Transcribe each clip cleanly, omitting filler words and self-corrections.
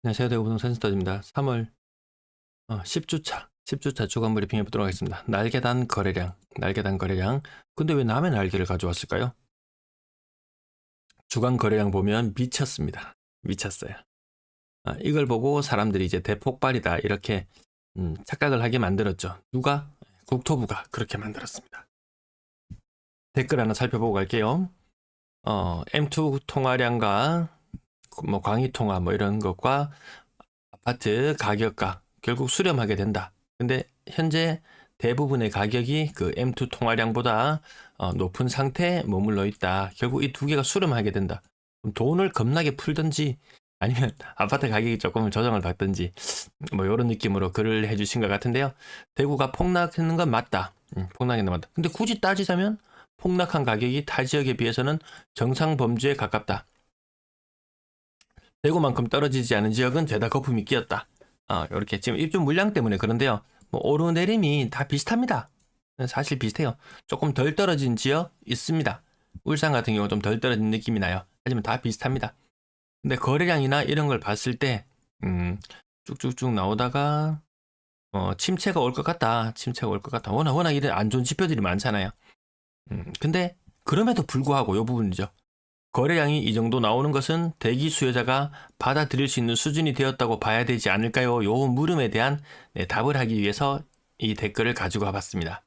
안녕하세요. 대구부동산 센터입니다. 3월 10주차 주간 브리핑 해보도록 하겠습니다. 날개단 거래량. 근데 왜 남의 날개를 가져왔을까요? 주간 거래량 보면 미쳤습니다. 미쳤어요. 이걸 보고 사람들이 이제 대폭발이다 이렇게 착각을 하게 만들었죠. 누가? 국토부가 그렇게 만들었습니다. 댓글 하나 살펴보고 갈게요. M2 통화량과 뭐 광희 통화 뭐 이런 것과 아파트 가격과 결국 수렴하게 된다. 근데 현재 대부분의 가격이 그 M2 통화량보다 높은 상태에 머물러 있다. 결국 이 두 개가 수렴하게 된다. 그럼 돈을 겁나게 풀든지 아니면 아파트 가격이 조금 조정을 받든지 뭐 이런 느낌으로 글을 해주신 것 같은데요. 대구가 폭락하는 건 맞다. 폭락하는 건 맞다. 근데 굳이 따지자면 폭락한 가격이 타 지역에 비해서는 정상 범주에 가깝다. 대구만큼 떨어지지 않은 지역은 죄다 거품이 끼었다. 이렇게 지금 입주 물량 때문에 그런데요. 뭐 오르내림이 다 비슷합니다. 사실 비슷해요. 조금 덜 떨어진 지역 있습니다. 울산 같은 경우 좀 덜 떨어진 느낌이 나요. 하지만 다 비슷합니다. 근데 거래량이나 이런 걸 봤을 때 쭉쭉쭉 나오다가 침체가 올 것 같다. 침체가 올 것 같다. 워낙 이런 안 좋은 지표들이 많잖아요. 근데 그럼에도 불구하고 이 부분이죠. 거래량이 이 정도 나오는 것은 대기 수요자가 받아들일 수 있는 수준이 되었다고 봐야 되지 않을까요? 요 물음에 대한 답을 하기 위해서 이 댓글을 가지고 와봤습니다.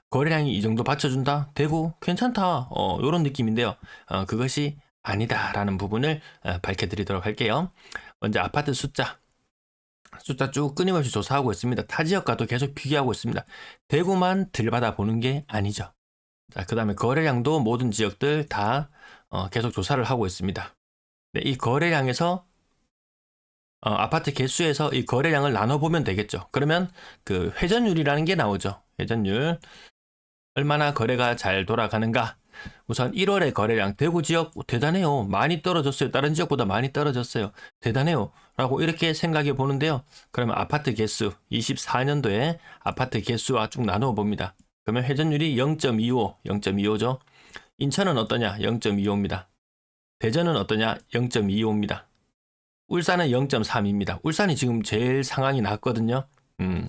거래량이 이 정도 받쳐준다? 대구 괜찮다. 요런 느낌인데요. 그것이 아니다라는 부분을 밝혀드리도록 할게요. 먼저 아파트 숫자 쭉 끊임없이 조사하고 있습니다. 타 지역과도 계속 비교하고 있습니다. 대구만 들받아 보는 게 아니죠. 자, 그 다음에 거래량도 모든 지역들 다 계속 조사를 하고 있습니다. 네, 이 거래량에서 아파트 개수에서 이 거래량을 나눠보면 되겠죠. 그러면 그 회전율이라는 게 나오죠. 회전율 얼마나 거래가 잘 돌아가는가. 우선 1월의 거래량 대구 지역 대단해요. 많이 떨어졌어요. 다른 지역보다 많이 떨어졌어요. 대단해요. 라고 이렇게 생각해 보는데요. 그러면 아파트 개수 24년도에 아파트 개수와 쭉 나누어 봅니다. 그러면 회전율이 0.25죠. 인천은 어떠냐? 0.25입니다. 대전은 어떠냐? 0.25입니다. 울산은 0.3입니다. 울산이 지금 제일 상황이 낮거든요.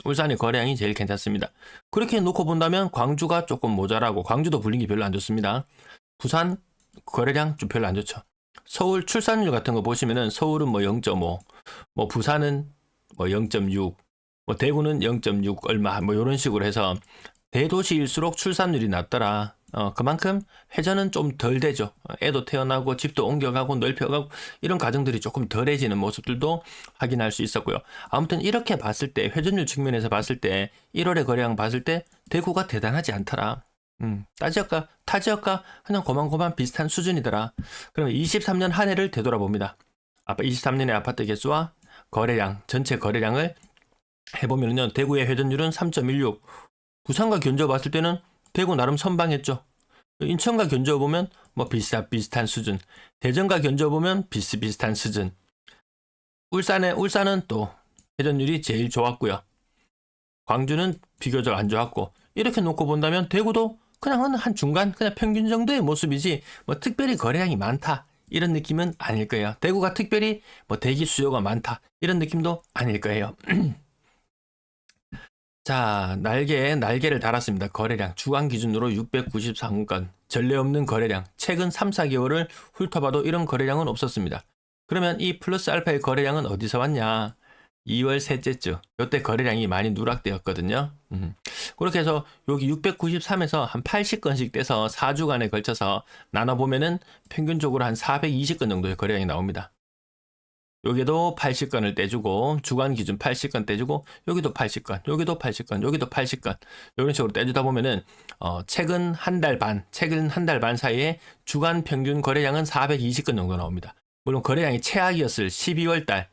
울산의 거래량이 제일 괜찮습니다. 그렇게 놓고 본다면 광주가 조금 모자라고 광주도 분위기 별로 안 좋습니다. 부산 거래량 좀 별로 안 좋죠. 서울 출산율 같은 거 보시면은 서울은 뭐 0.5, 뭐 부산은 뭐 0.6, 뭐 대구는 0.6 얼마 뭐 이런 식으로 해서 대도시일수록 출산율이 낮더라. 그만큼 회전은 좀 덜 되죠. 애도 태어나고 집도 옮겨가고 넓혀가고 이런 과정들이 조금 덜해지는 모습들도 확인할 수 있었고요. 아무튼 이렇게 봤을 때 회전율 측면에서 봤을 때 1월의 거래량 봤을 때 대구가 대단하지 않더라. 타 지역과 그냥 고만고만 비슷한 수준이더라. 그러면 23년 한 해를 되돌아봅니다. 23년의 아파트 개수와 거래량, 전체 거래량을 해보면요. 대구의 회전율은 3.16, 부산과 견주어 봤을 때는 대구 나름 선방했죠. 인천과 견주어 보면 뭐 비슷한 수준, 대전과 견주어 보면 비슷비슷한 수준. 울산은 또 회전율이 제일 좋았고요. 광주는 비교적 안 좋았고 이렇게 놓고 본다면 대구도 그냥 한 중간 그냥 평균 정도의 모습이지 뭐 특별히 거래량이 많다 이런 느낌은 아닐 거예요. 대구가 특별히 뭐 대기 수요가 많다 이런 느낌도 아닐 거예요. 자, 날개를 달았습니다. 거래량 주간 기준으로 693건, 전례 없는 거래량, 최근 3, 4개월을 훑어봐도 이런 거래량은 없었습니다. 그러면 이 플러스 알파의 거래량은 어디서 왔냐? 2월 셋째 주, 이때 거래량이 많이 누락되었거든요. 그렇게 해서 여기 693에서 한 80건씩 떼서 4주간에 걸쳐서 나눠보면은 평균적으로 한 420건 정도의 거래량이 나옵니다. 여기도 80건을 떼주고 주간 기준 80건 떼주고 여기도 80건 여기도 80건 여기도 80건 이런 식으로 떼주다 보면은 최근 한 달 반 사이에 주간 평균 거래량은 420건 정도 나옵니다. 물론 거래량이 최악이었을 12월 달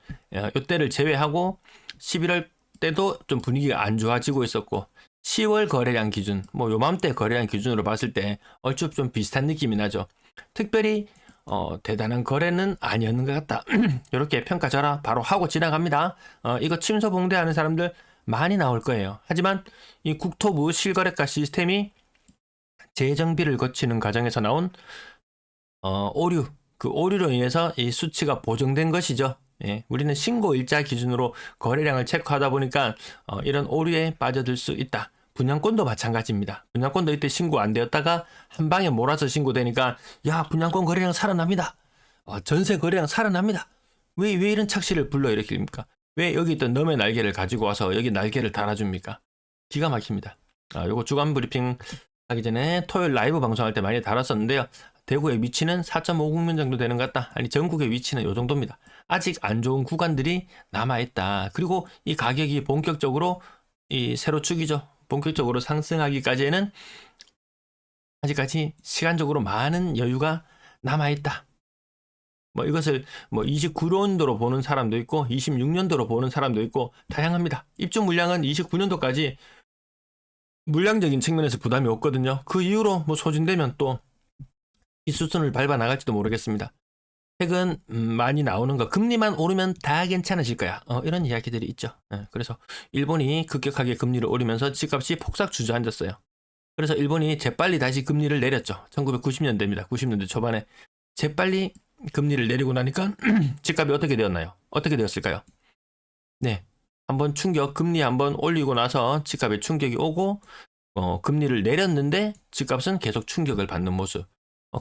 이때를 제외하고 11월 때도 좀 분위기가 안 좋아지고 있었고 10월 거래량 기준 뭐 요맘때 거래량 기준으로 봤을 때 얼추 좀 비슷한 느낌이 나죠. 특별히 대단한 거래는 아니었는 것 같다. 이렇게 평가절하 바로 하고 지나갑니다. 이거 침소봉대하는 사람들 많이 나올 거예요. 하지만 이 국토부 실거래가 시스템이 재정비를 거치는 과정에서 나온 오류, 그 오류로 인해서 이 수치가 보정된 것이죠. 예, 우리는 신고 일자 기준으로 거래량을 체크하다 보니까 이런 오류에 빠져들 수 있다. 분양권도 마찬가지입니다. 분양권도 이때 신고 안 되었다가 한 방에 몰아서 신고되니까 야, 분양권 거래량 살아납니다. 전세 거래량 살아납니다. 왜 이런 착시를 불러일으킵니까? 왜 여기 있던 너의 날개를 가지고 와서 여기 날개를 달아줍니까? 기가 막힙니다. 요거 주간 브리핑 하기 전에 토요일 라이브 방송할 때 많이 다뤘었는데요. 대구의 위치는 4.5국면 정도 되는 것 같다. 아니, 전국의 위치는 요 정도입니다. 아직 안 좋은 구간들이 남아있다. 그리고 이 가격이 본격적으로 이 세로축이죠. 본격적으로 상승하기까지는 아직까지 시간적으로 많은 여유가 남아있다. 뭐 이것을 뭐 29년도로 보는 사람도 있고 26년도로 보는 사람도 있고 다양합니다. 입주 물량은 29년도까지 물량적인 측면에서 부담이 없거든요. 그 이후로 뭐 소진되면 또 이 수순을 밟아 나갈지도 모르겠습니다. 최근 많이 나오는 거 금리만 오르면 다 괜찮아질 거야. 이런 이야기들이 있죠. 그래서 일본이 급격하게 금리를 올리면서 집값이 폭삭 주저앉았어요. 그래서 일본이 재빨리 다시 금리를 내렸죠. 1990년대입니다. 90년대 초반에 재빨리 금리를 내리고 나니까 집값이 어떻게 되었나요? 어떻게 되었을까요? 네, 한번 충격, 금리 한번 올리고 나서 집값에 충격이 오고 금리를 내렸는데 집값은 계속 충격을 받는 모습.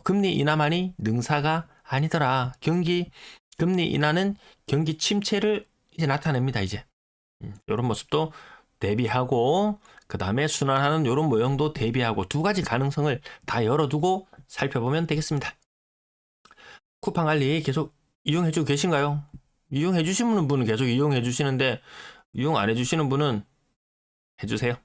금리 인하만이 능사가 아니더라. 금리 인하는 경기 침체를 이제 나타냅니다. 이제 이런 모습도 대비하고 그 다음에 순환하는 이런 모형도 대비하고 두 가지 가능성을 다 열어두고 살펴보면 되겠습니다. 쿠팡 알리 계속 이용해주고 계신가요? 이용해주시는 분은 계속 이용해주시는데 이용 안 해주시는 분은 해주세요.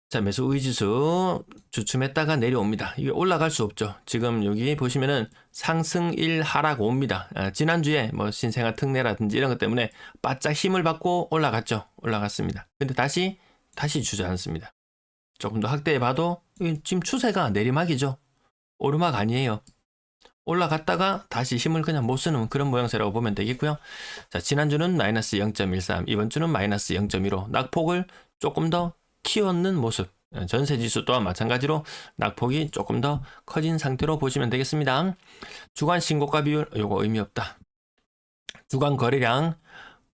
자, 매수 의지수 주춤했다가 내려옵니다. 이게 올라갈 수 없죠. 지금 여기 보시면은 상승 1 하락 5입니다. 지난주에 뭐 신생아 특례라든지 이런 것 때문에 바짝 힘을 받고 올라갔습니다. 근데 다시 주저앉습니다. 조금 더 확대해 봐도 지금 추세가 내리막이죠. 오르막 아니에요. 올라갔다가 다시 힘을 그냥 못 쓰는 그런 모양새라고 보면 되겠고요. 자, 지난주는 마이너스 0.13, 이번 주는 마이너스 0.15, 낙폭을 조금 더 키웠는 모습. 전세지수 또한 마찬가지로 낙폭이 조금 더 커진 상태로 보시면 되겠습니다. 주간 신고가 비율, 요거 의미 없다. 주간 거래량,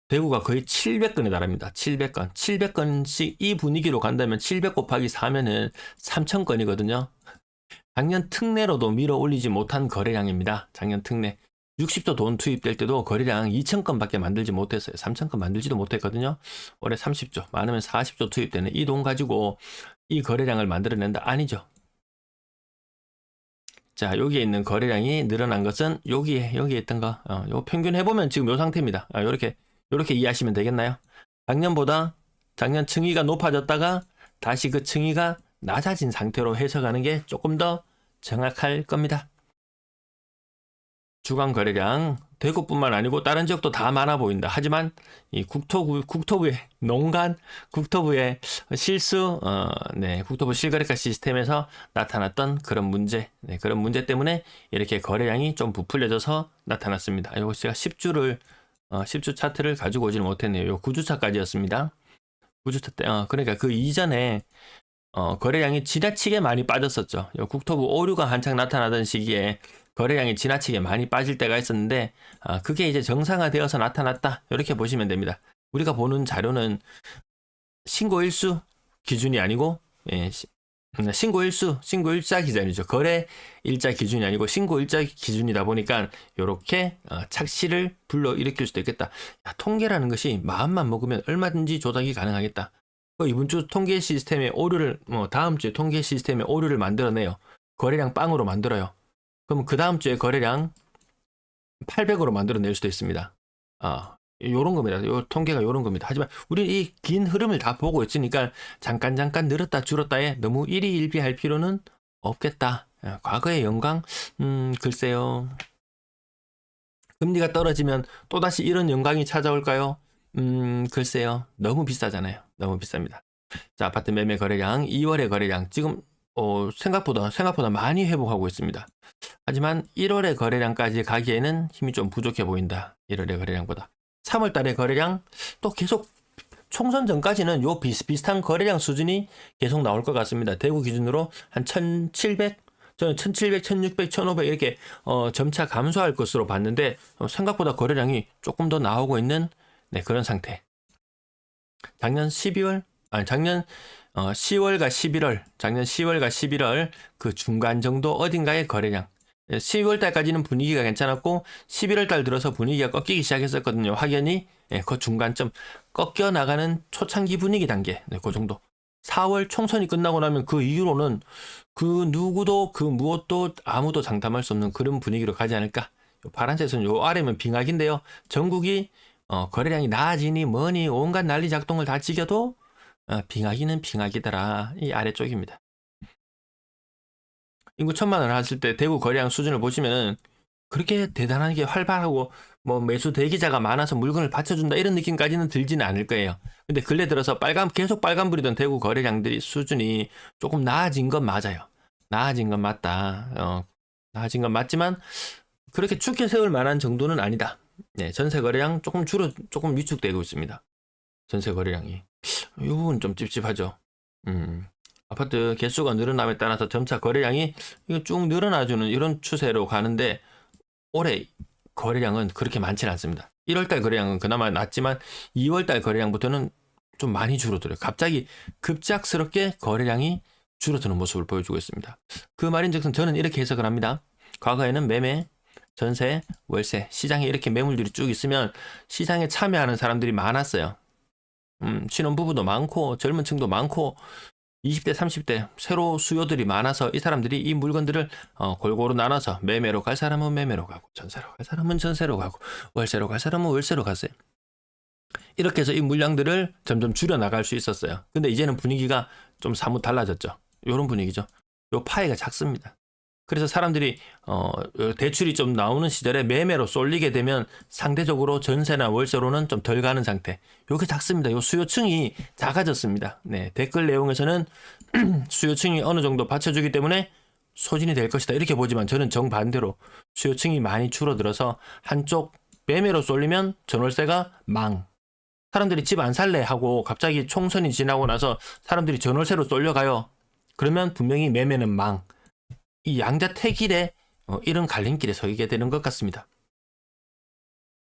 대구가 거의 700건에 달합니다. 700건. 700건씩 이 분위기로 간다면 700 곱하기 4면은 3000건이거든요. 작년 특례로도 밀어 올리지 못한 거래량입니다. 작년 특례. 60조 돈 투입될 때도 거래량 2,000건밖에 만들지 못했어요. 3,000건 만들지도 못했거든요. 올해 30조, 많으면 40조 투입되는 이 돈 가지고 이 거래량을 만들어낸다? 아니죠. 자, 여기에 있는 거래량이 늘어난 것은 여기에 있던 거, 요 평균 해보면 지금 요 상태입니다. 요렇게 이해하시면 되겠나요? 작년 층위가 높아졌다가 다시 그 층위가 낮아진 상태로 해석하는 게 조금 더 정확할 겁니다. 주간 거래량 대구뿐만 아니고 다른 지역도 다 많아 보인다. 하지만 이 국토부의 농간 국토부의 실수, 국토부 실거래가 시스템에서 나타났던 그런 문제, 그런 문제 때문에 이렇게 거래량이 좀 부풀려져서 나타났습니다. 이거 제가 10주 차트를 가지고 오지는 못했네요. 요 9주차까지였습니다. 9주차 때, 그러니까 그 이전에 거래량이 지나치게 많이 빠졌었죠. 국토부 오류가 한창 나타나던 시기에 거래량이 지나치게 많이 빠질 때가 있었는데 그게 이제 정상화되어서 나타났다. 이렇게 보시면 됩니다. 우리가 보는 자료는 신고일수 기준이 아니고 신고일자 기준이죠. 거래 일자 기준이 아니고 신고일자 기준이다 보니까 이렇게 착시를 불러일으킬 수도 있겠다. 통계라는 것이 마음만 먹으면 얼마든지 조작이 가능하겠다. 이번 주 통계 시스템의 오류를 다음 주에 통계 시스템의 오류를 만들어내요. 거래량 빵으로 만들어요. 그럼 그 다음 주에 거래량 800으로 만들어낼 수도 있습니다. 요런 겁니다. 요 통계가 요런 겁니다. 하지만 우리는 이 긴 흐름을 다 보고 있으니까 잠깐 늘었다 줄었다에 너무 일희일비할 필요는 없겠다. 과거의 영광, 글쎄요. 금리가 떨어지면 또다시 이런 영광이 찾아올까요? 글쎄요. 너무 비싸잖아요. 너무 비쌉니다. 자, 아파트 매매 거래량, 2월의 거래량 지금 생각보다 많이 회복하고 있습니다. 하지만 1월의 거래량까지 가기에는 힘이 좀 부족해 보인다. 1월의 거래량보다. 3월 달의 거래량 또 계속 총선 전까지는 요 비슷비슷한 거래량 수준이 계속 나올 것 같습니다. 대구 기준으로 한 1,700, 저는 1700, 1600, 1500 이렇게 점차 감소할 것으로 봤는데 생각보다 거래량이 조금 더 나오고 있는 네, 그런 상태. 작년 12월, 아니 작년 10월과 11월, 작년 10월과 11월 그 중간 정도 어딘가의 거래량. 12월 달까지는 분위기가 괜찮았고 11월 달 들어서 분위기가 꺾이기 시작했었거든요. 확연히 그 중간점 꺾여 나가는 초창기 분위기 단계. 네, 그 정도. 4월 총선이 끝나고 나면 그 이후로는 그 누구도 그 무엇도 아무도 장담할 수 없는 그런 분위기로 가지 않을까. 파란색은 요 아래면 빙하기인데요. 전국이 거래량이 나아지니 뭐니 온갖 난리 작동을 다 지겨도 빙하기는 빙하기더라. 이 아래쪽입니다. 인구 1000만 원 했을 때 대구 거래량 수준을 보시면은 그렇게 대단하게 활발하고 뭐 매수 대기자가 많아서 물건을 받쳐준다 이런 느낌까지는 들지는 않을 거예요. 근데 근래 들어서 계속 빨간불이던 대구 거래량들이 수준이 조금 나아진 건 맞아요. 나아진 건 맞다. 나아진 건 맞지만 그렇게 축해 세울 만한 정도는 아니다. 네, 전세 거래량 조금 위축되고 있습니다. 전세 거래량이. 이 부분 좀 찝찝하죠. 아파트 개수가 늘어남에 따라서 점차 거래량이 이거 쭉 늘어나주는 이런 추세로 가는데 올해 거래량은 그렇게 많지는 않습니다. 1월달 거래량은 그나마 낮지만 2월달 거래량부터는 좀 많이 줄어들어요. 갑자기 급작스럽게 거래량이 줄어드는 모습을 보여주고 있습니다. 그 말인즉슨 저는 이렇게 해석을 합니다. 과거에는 매매, 전세, 월세, 시장에 이렇게 매물들이 쭉 있으면 시장에 참여하는 사람들이 많았어요. 신혼부부도 많고 젊은 층도 많고 20대, 30대 새로 수요들이 많아서 이 사람들이 이 물건들을 골고루 나눠서 매매로 갈 사람은 매매로 가고 전세로 갈 사람은 전세로 가고 월세로 갈 사람은 월세로 갔어요. 이렇게 해서 이 물량들을 점점 줄여 나갈 수 있었어요. 근데 이제는 분위기가 좀 사뭇 달라졌죠. 이런 분위기죠. 요 파이가 작습니다. 그래서 사람들이 대출이 좀 나오는 시절에 매매로 쏠리게 되면 상대적으로 전세나 월세로는 좀 덜 가는 상태. 요게 작습니다. 요 수요층이 작아졌습니다. 네, 댓글 내용에서는 수요층이 어느 정도 받쳐주기 때문에 소진이 될 것이다. 이렇게 보지만 저는 정반대로 수요층이 많이 줄어들어서 한쪽 매매로 쏠리면 전월세가 망. 사람들이 집 안 살래 하고 갑자기 총선이 지나고 나서 사람들이 전월세로 쏠려가요. 그러면 분명히 매매는 망. 이 양자택일에 이런 갈림길에 서게 되는 것 같습니다.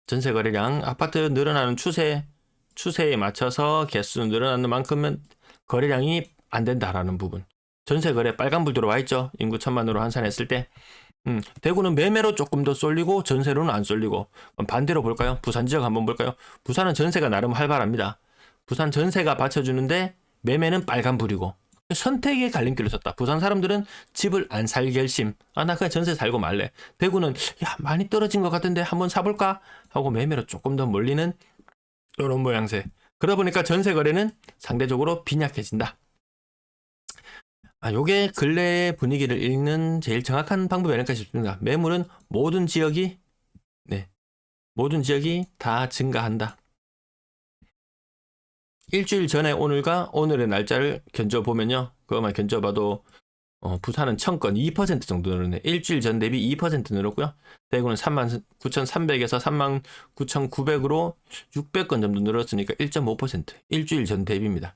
전세 거래량, 아파트 늘어나는 추세에 맞춰서 개수 늘어나는 만큼은 거래량이 안 된다라는 부분. 전세 거래 빨간불 들어와 있죠. 인구 1000만으로 환산했을 때. 대구는 매매로 조금 더 쏠리고 전세로는 안 쏠리고. 반대로 볼까요? 부산 지역 한번 볼까요? 부산은 전세가 나름 활발합니다. 부산 전세가 받쳐주는데 매매는 빨간불이고. 선택의 갈림길을 섰다. 부산 사람들은 집을 안 살 결심. 나 그냥 전세 살고 말래. 대구는 많이 떨어진 것 같은데 한번 사볼까? 하고 매매로 조금 더 몰리는 이런 모양새. 그러다 보니까 전세 거래는 상대적으로 빈약해진다. 요게 근래 분위기를 읽는 제일 정확한 방법이 아닐까 싶습니다. 매물은 모든 지역이 다 증가한다. 일주일 전에 오늘과 오늘의 날짜를 견줘보면요. 그것만 견줘봐도 부산은 1000건 2% 정도 늘었네. 일주일 전 대비 2% 늘었고요. 대구는 39,300에서 39,900으로 600건 정도 늘었으니까 1.5%. 일주일 전 대비입니다.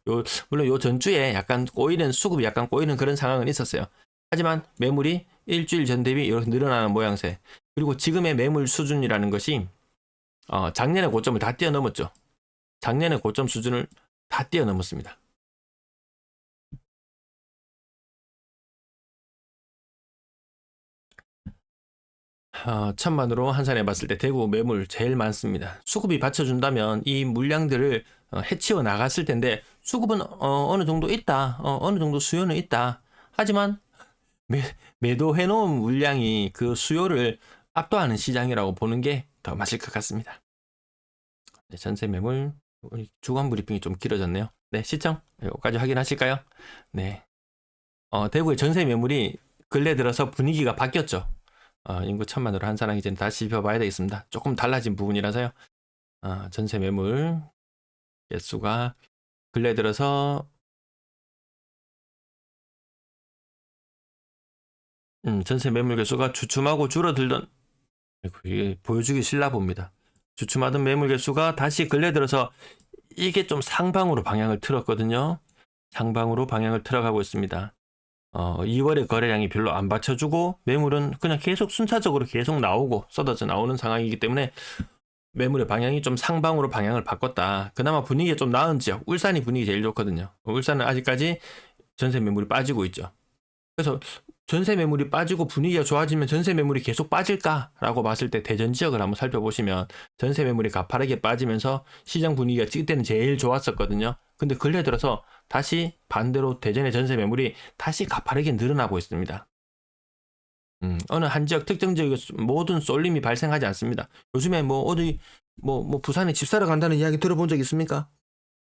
물론 요 전주에 약간 수급이 약간 꼬이는 그런 상황은 있었어요. 하지만 매물이 일주일 전 대비 이렇게 늘어나는 모양새. 그리고 지금의 매물 수준이라는 것이 작년의 고점을 다 뛰어넘었죠. 작년의 고점 수준을 다 뛰어넘었습니다. 천만으로 환산해 봤을 때 대구 매물 제일 많습니다. 수급이 받쳐준다면 이 물량들을 해치워 나갔을 텐데 수급은 어느 정도 있다. 어느 정도 수요는 있다. 하지만 매도해 놓은 물량이 그 수요를 압도하는 시장이라고 보는 게 더 맞을 것 같습니다. 네, 전세 매물 주간 브리핑이 좀 길어졌네요. 네, 시청 여기까지 확인하실까요? 네, 대구의 전세 매물이 근래 들어서 분위기가 바뀌었죠. 인구 1000만으로 환산하기 전에 다시 짚어봐야 되겠습니다. 조금 달라진 부분이라서요. 전세 매물 개수가 근래 들어서 전세 매물 개수가 주춤하고 줄어들던 이게 보여주기 싫나 봅니다. 주춤하던 매물 개수가 다시 근래 들어서 이게 좀 상방으로 방향을 틀었거든요. 상방으로 방향을 틀어가고 있습니다. 2월에 거래량이 별로 안 받쳐주고 매물은 그냥 계속 순차적으로 계속 나오고 쏟아져 나오는 상황이기 때문에 매물의 방향이 좀 상방으로 방향을 바꿨다. 그나마 분위기가 좀 나은 지역, 울산이 분위기 제일 좋거든요. 울산은 아직까지 전세 매물이 빠지고 있죠. 그래서 전세 매물이 빠지고 분위기가 좋아지면 전세 매물이 계속 빠질까라고 봤을 때 대전 지역을 한번 살펴보시면 전세 매물이 가파르게 빠지면서 시장 분위기가 찍을 때는 제일 좋았었거든요. 근데 근래 들어서 다시 반대로 대전의 전세 매물이 다시 가파르게 늘어나고 있습니다. 어느 한 지역 특정 지역에 모든 쏠림이 발생하지 않습니다. 요즘에 뭐 어디 뭐 부산에 집 사러 간다는 이야기 들어본 적 있습니까?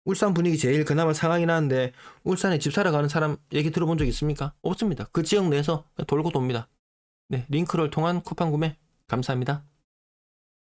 울산 분위기 제일 그나마 상황이 나는데 울산에 집 사러 가는 사람 얘기 들어본 적 있습니까? 없습니다. 그 지역 내에서 돌고 돕니다. 네, 링크를 통한 쿠팡 구매 감사합니다.